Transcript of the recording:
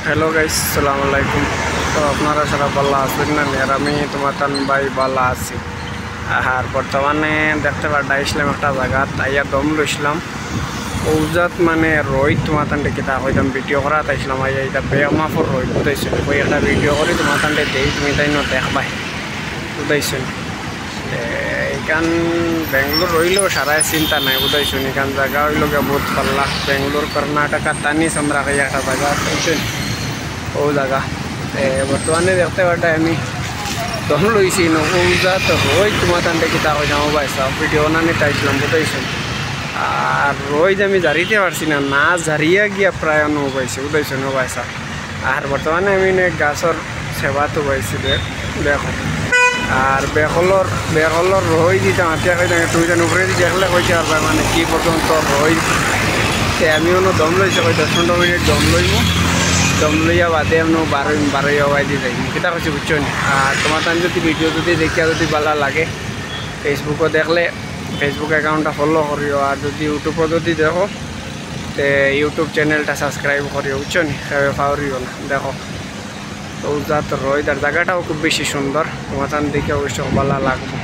Hello guys, আসসালামু আলাইকুম। তো আপনারা সারা ভালো আছেন না? আর আমি তোমার তান ভাই ভালো আছি। আর বর্তমানে দেখতে পাঠাইছিলাম একটা জায়গা তাইয়া দম লইছিলাম ওজাত মানে রোহিত তোমার তান্ডে কিতা হইতাম ভিডিও করা তাইছিলাম আইয়া এটা বেমাফর রোহিত বুঝাইছেন ওই একটা ভিডিও করি তোমার তান্ডে দেই তুমি তাই ন দেখবাই বুঝাইছেন। এইখান বেঙ্গলোর রইলেও সারাই চিন্তা নাই বুঝাইছেন। এখান জায়গা হইল গিয়ে বহুত পাল্লা বেঙ্গলোর কর্ণাটকা টানি আমরা একটা জায়গা বুঝছেন ও জায়গা বর্তমানে দেখতে পাঠাই আমি তখন লইছি নৌজা তো রোজ তোমার তান্ডে কিতা হয়ে যাবো বাইসা ভিডিও না নিতে আসলাম বুঝাইছেন। আর রোজ আমি জারিতে পারছি না না জারিয়া গিয়া প্রায় নৌ পাইছি বুঝাইছেন ও বাইসা। আর বর্তমানে আমি গাছর সেবা তো পাইছি দেখো। আর বেহলর রই দিতাম হাতিয়া খাই তুমি যেন উপরে দেখলে কইতে পারবা মানে কি পর্যন্ত রই আমি অন্য দম লইছে কই 10-15 মিনিট দম লইব। দম লইয়া বাদে আমি বারোই হওয়াই দিয়ে যাই কিতা করছি বুঝছো নি। আর তোমার তাই যদি ভিডিও যদি দেখিয়া যদি ভালো লাগে ফেসবুকও দেখলে ফেসবুক অ্যাকাউন্টটা ফলো করিও। আর যদি ইউটিউবও যদি দেখো তে ইউটিউব চ্যানেলটা সাবস্ক্রাইব করিও বুঝছো নি ফাউরিও না দেখো। তো যা তো রয় তার জায়গাটাও খুব বেশি সুন্দর তোমার তান দেখে অবশ্য ভালো লাগবে।